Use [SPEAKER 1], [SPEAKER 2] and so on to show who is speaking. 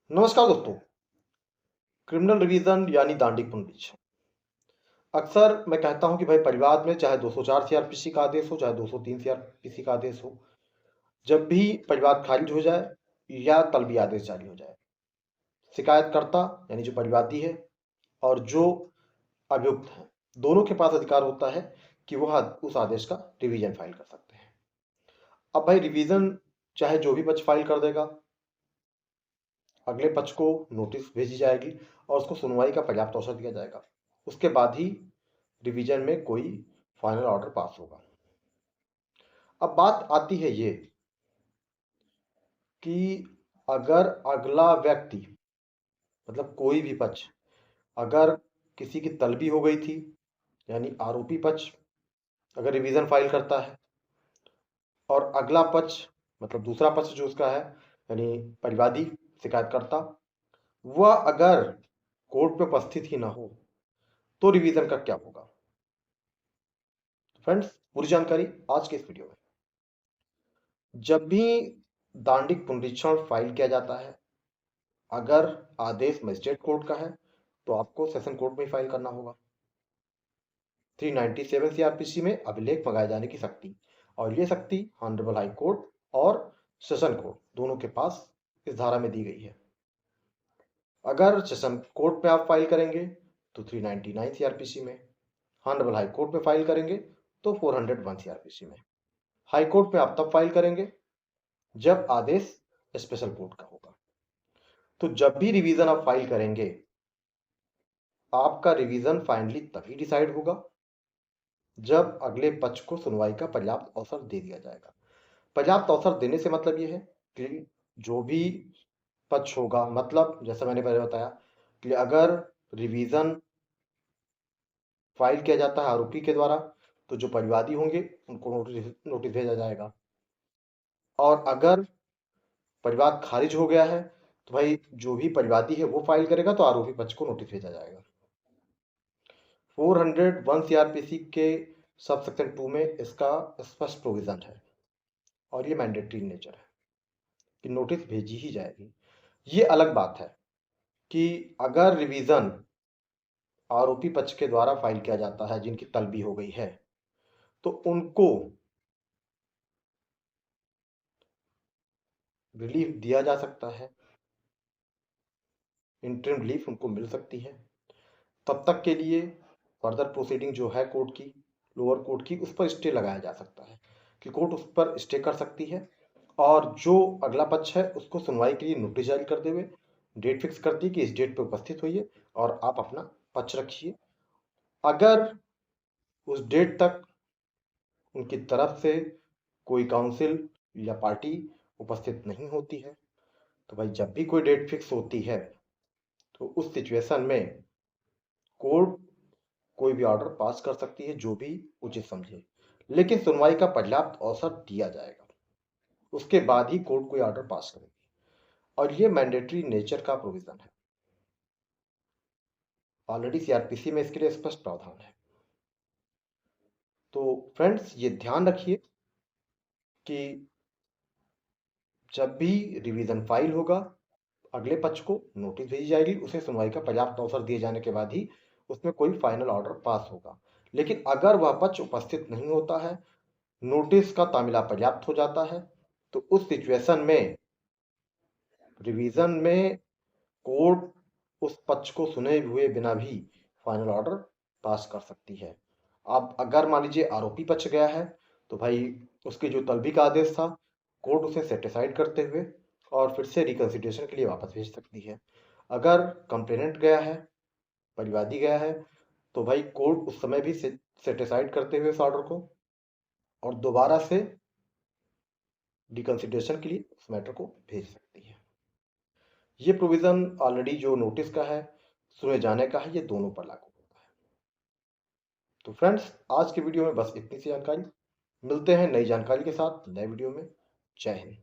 [SPEAKER 1] नमस्कार दोस्तों। Criminal revision यानी दांडी पुनरीक्षण। अक्सर मैं कहता हूं कि भाई परिवार में चाहे 204 सीआरपीसी का आदेश हो, चाहे 203 सीआरपीसी का आदेश हो, जब भी परिवाद खारिज हो जाए या तलबी आदेश जारी हो जाए, शिकायतकर्ता यानी जो परिवादी है और जो अभियुक्त है, दोनों के पास अधिकार होता है कि वह उस आदेश का रिवीजन फाइल कर सकते हैं। अब भाई रिवीजन चाहे जो भी पक्ष फाइल कर देगा, अगले पक्ष को नोटिस भेजी जाएगी और उसको सुनवाई का पर्याप्त अवसर दिया जाएगा। उसके बाद ही रिवीजन में कोई फाइनल ऑर्डर पास होगा। अब बात आती है ये कि अगर अगला व्यक्ति मतलब कोई भी पक्ष अगर किसी की तलबी हो गई थी, यानी आरोपी पक्ष अगर रिवीजन फाइल करता है और अगला पक्ष मतलब दूसरा पक्ष जो उसका है यानी परिवादी शिकायतकर्ता वह अगर कोर्ट में उपस्थित ही ना हो तो रिवीजन का क्या होगा। फ्रेंड्स, पूरी जानकारी आज के इस वीडियो में। जब भी दांडिक पुनरीक्षण फाइल किया जाता है, अगर आदेश मजिस्ट्रेट कोर्ट का है तो आपको सेशन कोर्ट में फाइल करना होगा। 397 सीआरपीसी में अभिलेख मंगाए जाने की शक्ति, और ये शक्ति ऑनरेबल हाई कोर्ट और सेशन कोर्ट दोनों के पास इस धारा में दी गई है। अगर सेशन कोर्ट में आप फाइल करेंगे तो 399 सीआरपीसी में, ऑनरेबल हाई कोर्ट में फाइल करेंगे तो 401 सीआरपीसी में। हाई कोर्ट में आप तब फाइल करेंगे जब आदेश स्पेशल कोर्ट का होगा। तो जब भी रिवीजन आप फाइल करेंगे, आपका रिवीजन फाइनली तभी डिसाइड होगा जब अगले पक्ष को सुनवाई का पर्याप्त अवसर दे दिया जाएगा। पर्याप्त अवसर देने से मतलब यह है कि जो भी पक्ष होगा, मतलब जैसा मैंने पहले बताया कि अगर रिवीजन फाइल किया जाता है आरोपी के द्वारा तो जो परिवादी होंगे उनको नोटिस भेजा जाएगा, और अगर परिवाद खारिज हो गया है तो भाई जो भी परिवादी है वो फाइल करेगा तो आरोपी पक्ष को नोटिस भेजा जाएगा। 401 सीआरपीसी के सब सेक्शन 2 में इसका स्पष्ट प्रोविजन है और ये मैंडेटरी नेचर है कि नोटिस भेजी ही जाएगी। ये अलग बात है कि अगर रिवीजन आरोपी पक्ष के द्वारा फाइल किया जाता है जिनकी तलबी हो गई है तो उनको रिलीफ दिया जा सकता है, इंटरिम रिलीफ उनको मिल सकती है। तब तक के लिए फर्दर प्रोसीडिंग जो है कोर्ट की, लोअर कोर्ट की, उस पर स्टे लगाया जा सकता है कि कोर्ट उस पर स्टे कर सकती है और जो अगला पक्ष है उसको सुनवाई के लिए नोटिस जारी करते हुए डेट फिक्स करती है कि इस डेट पे उपस्थित होइए और आप अपना पक्ष रखिए। अगर उस डेट तक उनकी तरफ से कोई काउंसिल या पार्टी उपस्थित नहीं होती है तो भाई जब भी कोई डेट फिक्स होती है तो उस सिचुएशन में कोर्ट कोई भी ऑर्डर पास कर सकती है जो भी उचित समझे, लेकिन सुनवाई का पर्याप्त अवसर दिया जाएगा। उसके बाद ही कोर्ट कोई ऑर्डर पास करेगी और ये मैंडेटरी नेचर का प्रोविजन है। ऑलरेडी सीआरपीसी में इसके लिए स्पष्ट प्रावधान है। तो फ्रेंड्स, ये ध्यान रखिए कि जब भी रिवीजन फाइल होगा अगले पक्ष को नोटिस भेजी जाएगी, उसे सुनवाई का पर्याप्त अवसर दिए जाने के बाद ही उसमें कोई फाइनल ऑर्डर पास होगा। लेकिन अगर वह पक्ष उपस्थित नहीं होता है, नोटिस का तामीला पर्याप्त हो जाता है, तो उस सिचुएशन में रिवीजन में कोर्ट उस पक्ष को सुने हुए बिना भी फाइनल ऑर्डर पास कर सकती है। अब अगर मान लीजिए आरोपी पक्ष गया है तो भाई उसके जो तलबी का आदेश था कोर्ट उसे सेटिसाइड करते हुए और फिर से रिकंसिडरेशन के लिए वापस भेज सकती है। अगर कंप्लेनेंट गया है, परिवादी गया है, तो भाई कोर्ट उस समय भी सेटिसाइड करते हुए उस ऑर्डर को और दोबारा से रिकंसिडरेशन के लिए उस मैटर को भेज सकती है। ये प्रोविजन ऑलरेडी जो नोटिस का है, सुने जाने का है, ये दोनों पर लागू होता है। तो फ्रेंड्स, आज के वीडियो में बस इतनी सी जानकारी। मिलते हैं नई जानकारी के साथ नए वीडियो में। जय हिंद।